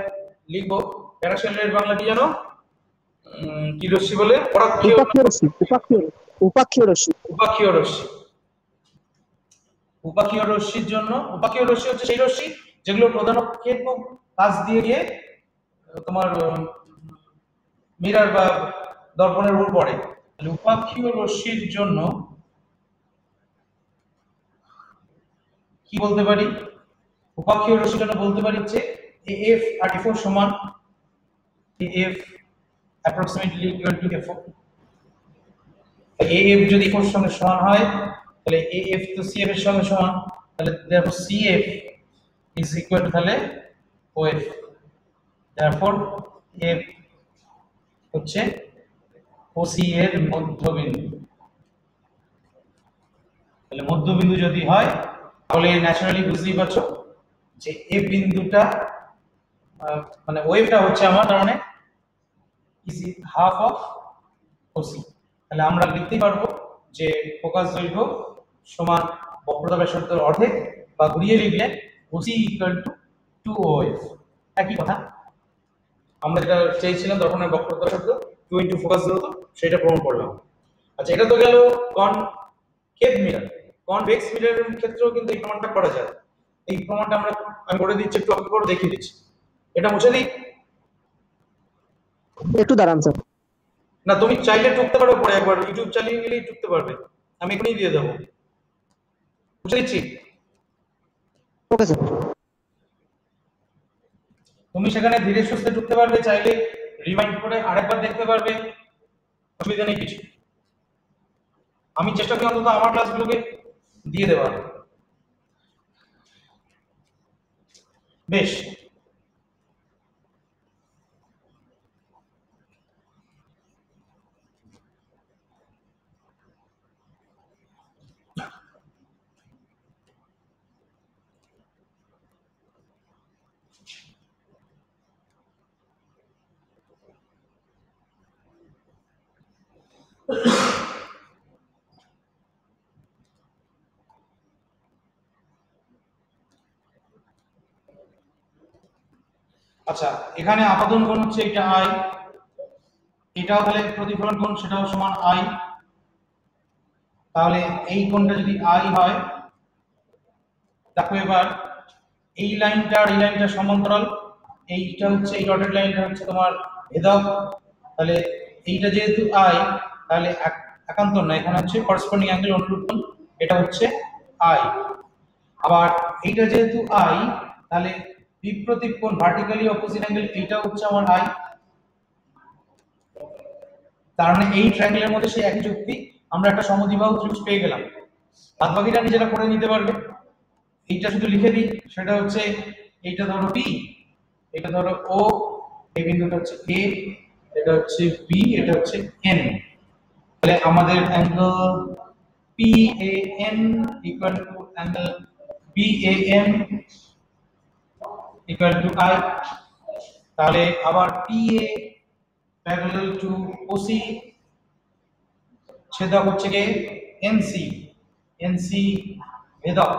লিখবো প্যারাসেলের বাংলা কি জানো, কি রশ্মি বলে, পরাক্ষীয় উপাক্ষীয় রশ্মি, উপাক্ষীয় রশ্মি। উপাক্ষীয় রশ্মি। উপাক্ষীয় রশ্মির জন্য, উপাক্ষীয় রশ্মি হচ্ছে সেই রশ্মি যেগুলো প্রধান অক্ষের কাছ দিয়ে গিয়ে তোমার মিরর বা দর্পণের উপর পড়ে। তাহলে উপাক্ষীয় রশ্মির জন্য কি বলতে পারি, উপাক্ষীয় রশ্মির জন্য বলতে পারি যে এএফ আর এফ সমান, AF approximately equal to F. AF যদি এফ এর সঙ্গে সমান হয় তাহলে এএফ তো সিএফ এর সঙ্গে সমান, তাহলে therefore CF is equal to তাহলে ওএফ। therefore এফ হচ্ছে ওসি এর মধ্যবিন্দু। তাহলে মধ্যবিন্দু যদি হয় তাহলে ন্যাচারালি বুঝতেই পারছো যে এ বিন্দুটা মানে ওয়েভটা হচ্ছে আমার তার মানে ইজ হাফ অফ ওসি। তাহলে আমরা লিখতেই পারবো যে ফোকাস দৈর্ঘ্য সমান বক্রতা ব্যাসার্ধের অর্ধেক, বা ঘুরিয়ে লিখলে ওসি ইকুয়াল টু ওএফ। একই কথা, আমরা যেটা চেয়েছিলাম দর্পণের বক্রতা ব্যাসার্ধ 2 ইনটু ফোকাস দূরত্ব, সেটা প্রমাণ করলাম। আচ্ছা, এটা তো গেল কনকেভ মিরর। কনভেক্স মিররের ক্ষেত্রেও কিন্তু এই প্রমাণটা করা যায়। এই প্রমাণটা আমি করে দিচ্ছি, একটু অপেক্ষা করে দেখিয়ে দিচ্ছি। এটা মুছে দিই, একটু দাঁড়ান স্যার। না তুমি চাইলে টুকতে পারো, পরে একবার ইউটিউব চালিয়ে গেলেই টুকতে পারবে, আমি এখনই দিয়ে দেবো। মুছে দিচ্ছি, ওকে স্যার। তুমি সেখানে ধীরে সুস্থে টুকতে পারবে, চাইলে রিমাইন্ড করে আরেকবার দেখতে পারবে, অসুবিধা নেই কিছু। আমি চেষ্টা করি অন্তত আমার ক্লাসগুলোকে দিয়ে দেওয়ার। বেশ, আচ্ছা এখানে আপাদন কোণ হচ্ছে এটা আই, এটাও তাহলে প্রতিফলন কোণ সেটাও সমান আই। তাহলে এই কোণটা যদি আই হয়, দেখো এবার এই লাইনটা আর এই লাইনটা সমান্তরাল, এইটা হচ্ছে এই ডটেড লাইনটা হচ্ছে তোমার ভেদক। তাহলে এইটা যেহেতু আই তাহলে একান্তর না, এখানে হচ্ছে করসপন্ডিং অ্যাঙ্গেল অনুরূপ কোণ, এটা হচ্ছে আই। আবার এইটা যেহেতু আই তাহলে বিপ্রতীপ কোণ ভার্টিক্যালি অপোজিট অ্যাঙ্গেল, এইটা হচ্ছে আমার আই। তার মানে এই ট্রায়াঙ্গেলের মধ্যে সেই একই যুক্তি, আমরা একটা সমদ্বিবাহু ত্রিভুজ পেয়ে গেলাম। বাদ বাকিটা নিজেরা করে নিতে পারবে। এইটা শুধু লিখে দিই, সেটা হচ্ছে এইটা ধরো বি, এটা ধরো ও, এই বিন্দুটা হচ্ছে এ, এটা হচ্ছে বি, এটা হচ্ছে এন। তাহলে আমাদের angle PAN equal to angle BAN equal to I। তাহলে আবার PA প্যারালাল টু OC, ছেদক হচ্ছে কি NC, NC ভেদক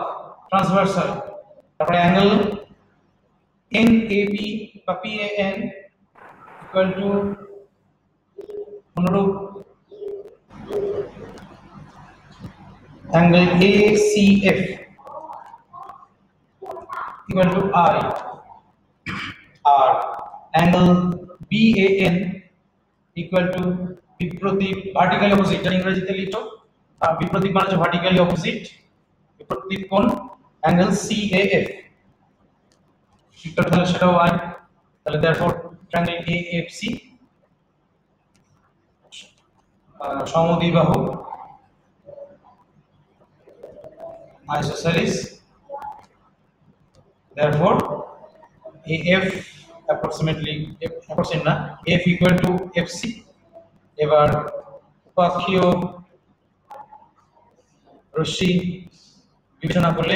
ট্রান্সভার্সাল। তারপরে অ্যাঙ্গেল NAP বা PAN ইকুয়াল টু অনুরূপ angle ACF equal to I। আর অ্যাঙ্গেল BAN ইকুয়াল টু বিপ্রতীপ ভার্টিক্যালি অপোজিট, যেটা ইংরেজিতে লিখো বিপ্রতীপ মানে হচ্ছে ভার্টিক্যালি অপোজিট, বিপ্রতীপ কোণ অ্যাঙ্গেল CAF ইকুয়াল টু সেটাও I। তাহলে therefore triangle AFC সমদ্বিবাহু isosceles, therefore AF approximate না, F equal to FC এবার উপাক্ষীয় রশ্মি বিবেচনা করলে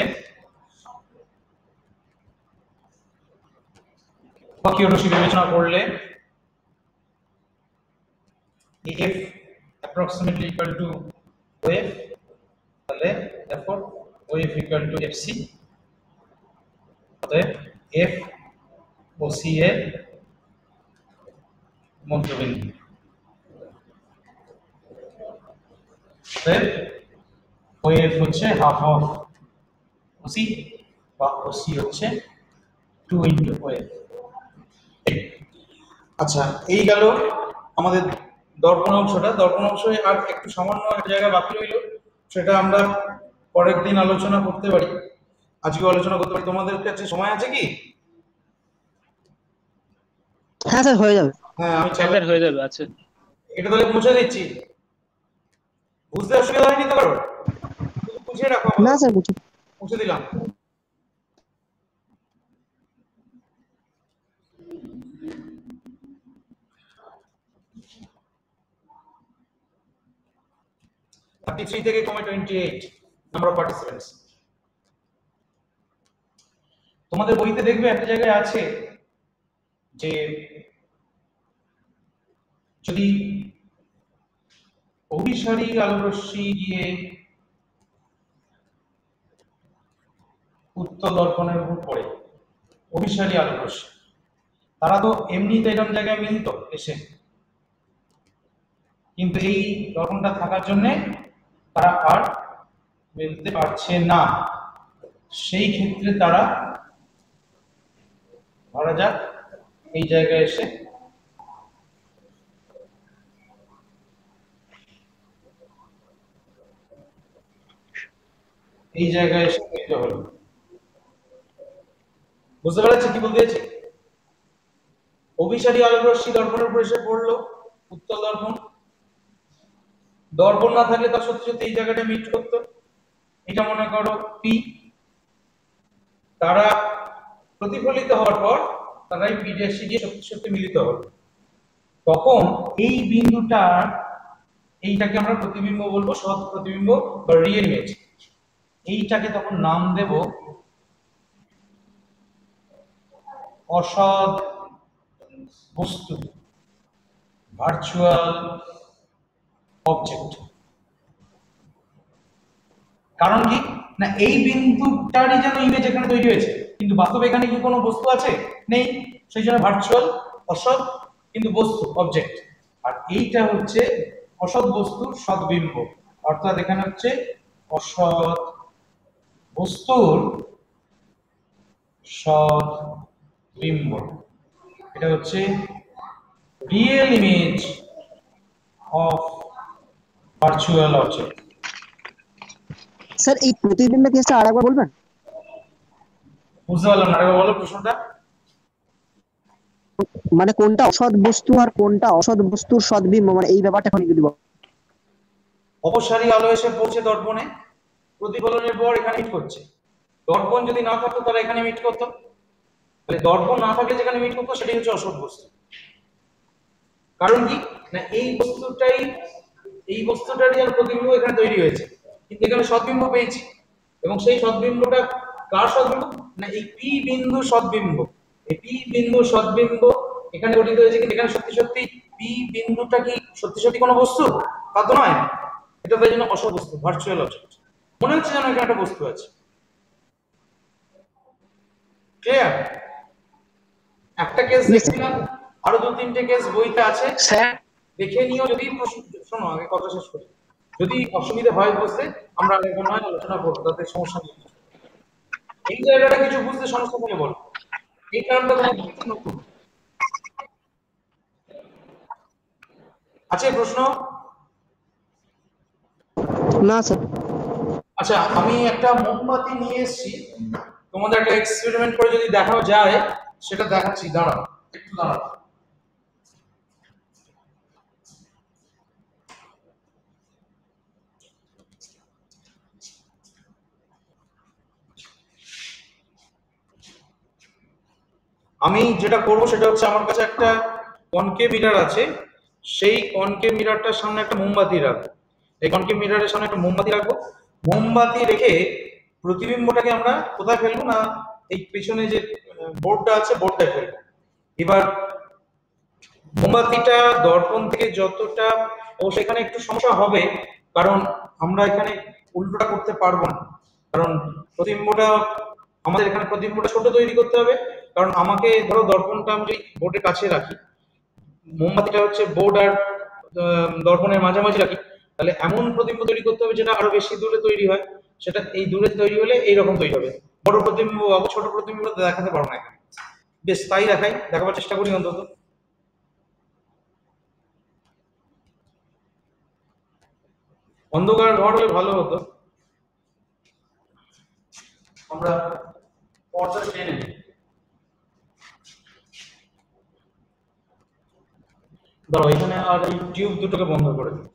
f approximately equal to OF, তাহলে therefore OF equal to FC, অতএব F ও C এর মধ্যবিন্দু। OF হচ্ছে হাফ অফ OC বা OC হচ্ছে 2 into OF। আচ্ছা, এই গেল আমাদের দর্পণ অংশটা। দর্পণ অংশে আর একটু সামান্য একটা জায়গা বাকি রইল, সেটা আমরা পরের দিন আলোচনা করতে পারি, আজকেও আলোচনা করতে পারি। তোমাদের কাছে সময় আছে কি? হ্যাঁ স্যার, হয়ে যাবে। হ্যাঁ, আমি স্যার হয়ে যাবে। আচ্ছা, এটা তাহলে মুছে দিচ্ছি। বুঝতে অসুবিধা হয়নি তো কারোর? মুছে রাখো। না স্যার, মুছে দিলাম। থেকে কমে 28 নাম্বার অফ পার্টিসিপেন্টস। তোমাদের বইতে দেখবে একটা জায়গায় আছে যে যদি অভিসারী আলোরশ্মি গিয়ে উত্তল দর্পণের উপর পড়ে, অভিসারী আলোরশ্মি, তারা তো এমনিতে এরকম জায়গায় মিলত এসে, কিন্তু এই দর্পণটা থাকার জন্য তারা আর মিলতে পারছে না। সেই ক্ষেত্রে তারা ধরা যাক এই জায়গায় এসে মিলিত হলো। বুঝতে পারছি কি বলতে চাইছি? অভিসারী আলোরশ্মি দর্পণের উপর এসে পড়লো, উত্তল দর্পণ। দর্পণ না থাকলে তার সত্যি সত্যি এই জায়গাটা মিট করতো। এটা মনে করো পি। তারা প্রতিফলিত হওয়ার পর তারা এই পিডাসি গিয়ে সত্যি সত্যি মিলিত হলো। তখন এই বিন্দুটা, এইটাকে আমরা প্রতিবিম্ব বলবো, সৎ প্রতিবিম্ব বা রিয়েল ইমেজ। এইটাকে তখন নাম দেব অসৎ বস্তু, ভার্চুয়াল অবজেক্ট। কারণ কি না, এই বিন্দুটারই যেন ইমেজ এখানে তৈরি হয়েছে, কিন্তু বাস্তবে এখানে কি কোনো বস্তু আছে? নেই। সেই জন্য ভার্চুয়াল, অসৎ, কিন্তু বস্তু, অবজেক্ট। আর এইটা হচ্ছে অসৎ বস্তুর সদ্বিম্ব, অর্থাৎ এখানে হচ্ছে অসৎ বস্তুর সদ্বিম্ব। এটা হচ্ছে real image of virtual object. Sir এই প্রতিবিম্বের কেসটা আরেকবার বলবেন? বুঝতে পারলাম না, আরেকবার বলো প্রশ্নটা। মানে কোনটা অসৎ বস্তু আর কোনটা অসৎ বস্তুর সদ্বিম্ব, মানে এই ব্যাপারটা এখন যদি বল। অপসারী আলো এসে পৌঁছে দর্পণে, প্রতিফলনের পর এখানে মিট করছে। দর্পণ যদি না থাকতো তাহলে এখানে মিট করতো। তাহলে দর্পণ না থাকলে যেখানে মিট করতো সেটাই হচ্ছে অসৎ বস্তু। কারণ কি না, এই বস্তুটারই যেন প্রতিবিম্ব এখানে তৈরি হয়েছে, কিন্তু এখানে সদ্বিম্ব পেয়েছি। এবং সেই সদ্বিম্বটা কার সদ্বিম্ব না, এই পি বিন্দু সদ্বিম্ব। এই পি বিন্দু সদ্বিম্ব এখানে গঠিত হয়েছে, কিন্তু এখানে সত্যি সত্যি পি বিন্দুটা কি সত্যি সত্যি কোনো বস্তু? তা তো নয়। এটা তাই জন্য অসৎ বস্তু, ভার্চুয়াল অবজেক্ট। মনে হচ্ছে যেন এখানে একটা বস্তু আছে। ক্লিয়ার? একটা কেস দেখছিলাম, আরো 2-3টে কেস বইতে আছে, স্যার দেখে নিও। যদি শোনো, আগে কথা শেষ করি। যদি অসুবিধা হয় বুঝতে, আমরা আরেকবার নয় আলোচনা করবো, তাতে সমস্যা নেই। এই জায়গাটা কিছু বুঝতে সমস্যা হলে বলো, এই কারণটা তোমার বুঝতে নতুন আছে প্রশ্ন? না স্যার। আচ্ছা, আমি একটা মোমবাতি নিয়ে এসেছি, তোমাদের একটা এক্সপেরিমেন্ট করে যদি দেখাও যায় সেটা দেখাচ্ছি। দাঁড়াও, একটু দাঁড়াও। আমি যেটা করব সেটা হচ্ছে, আমার কাছে একটা কনকেভ মিটার আছে, সেই কনকেভ মিররটার সামনে একটা মোমবাতি রাখবো। এই কনকেভ মিররের সামনে একটা মোমবাতি রাখবো। মোমবাতি রেখে প্রতিবিম্বটাকে আমরা কোথায় ফেলবো না, এই পেছনে যে বোর্ডটা আছে বোর্ডটায় ফেলবো। এবার মোমবাতিটা দর্পণ থেকে যতটা, ও সেখানে একটু সমস্যা হবে, কারণ আমরা এখানে উল্টোটা করতে পারবো না, কারণ প্রতিবিম্বটা আমাদের এখানে প্রতিবিম্বটা ছোট তৈরি করতে হবে। কারণ আমাকে ধরো দর্পণটা আমি যদি বোর্ডের কাছে রাখি, মোমবাতিটা হচ্ছে বোর্ড আর দর্পণের মাঝামাঝি রাখি, তাহলে এমন প্রতিবিম্ব তৈরি করতে হবে যেটা আরো বেশি দূরে তৈরি হয়। সেটা এই দূরে তৈরি হলে এইরকম তৈরি হবে। বড় প্রতিবিম্ব অত ছোট প্রতিবিম্ব দেখাতে পারবো না এখানে। বেশ, তাই দেখাবার চেষ্টা করি অন্তত। অন্ধকার ঘর হলে ভালো হতো। আমরা পর্দা টেনে নিই। ধরো এখানে আর এই টিউব দুটোকে বন্ধ করে দিই।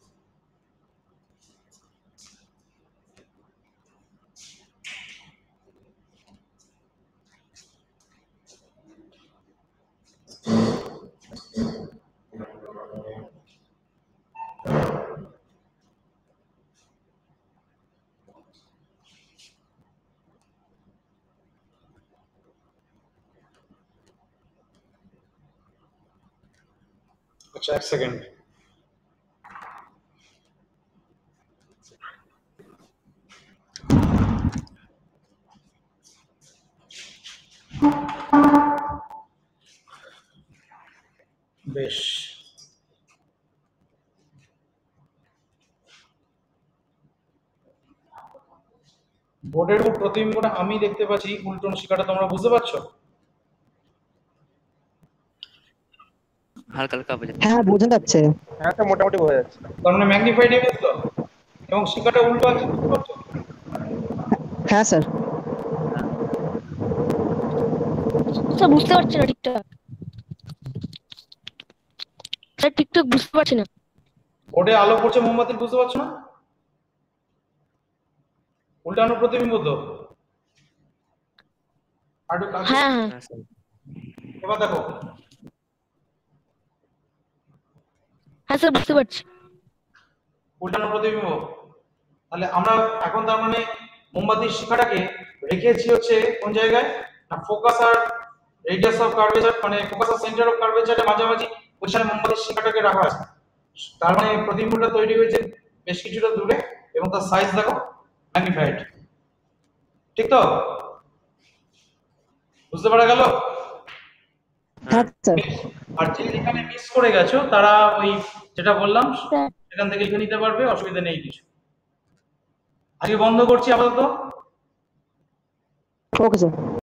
আচ্ছা, এক সেকেন্ড। বেশ, বোর্ডের উপর প্রতিবিম্বটা আমি দেখতে পাচ্ছি, উল্টোন শিকাটা তোমরা বুঝতে পারছো? হালকা হালকা বোঝা যাচ্ছে। হ্যাঁ, বোঝা যাচ্ছে। হ্যাঁ তো মোটামুটি বোঝা যাচ্ছে। তার মানে ম্যাগনিফাইড ইমেজ তো, এবং শিকাটা উল্টো আছে, বুঝতে পারছো? হ্যাঁ স্যার। স্যার বুঝতে পারছি না ঠিকঠাক, স্যার ঠিকঠাক বুঝতে পারছি না। বোর্ডে আলো পড়ছে মোমবাতি, বুঝতে পারছো না? উল্টানো প্রতিবিম্ব তো। আর একটু কাছে। হ্যাঁ হ্যাঁ হ্যাঁ স্যার। এবার দেখো, হ্যাঁ স্যার বুঝতে পারছি। উল্টানো প্রতিবিম্ব। তাহলে আমরা এখন তার মানে মোমবাতির শিখাটাকে রেখেছি হচ্ছে কোন জায়গায় না, ফোকাস আর রেডিয়াস অফ কার্ভেচার, মানে ফোকাস আর সেন্টার অফ কার্ভেচারের মাঝামাঝি ওইখানে মোমবাতির শিখাটাকে রাখা আছে। তার মানে প্রতিবিম্বটা তৈরি হয়েছে বেশ কিছুটা দূরে, এবং তার সাইজ দেখো ম্যাগনিফাইড। ঠিক তো? বুঝতে পারা গেল? হ্যাঁ স্যার। আর যে যেখানে মিস করে গেছো তারা ওই যেটা বললাম স্যার সেখান থেকে লিখে নিতে পারবে, অসুবিধা নেই কিছু। আজকে বন্ধ করছি আপাতত। Okay sir.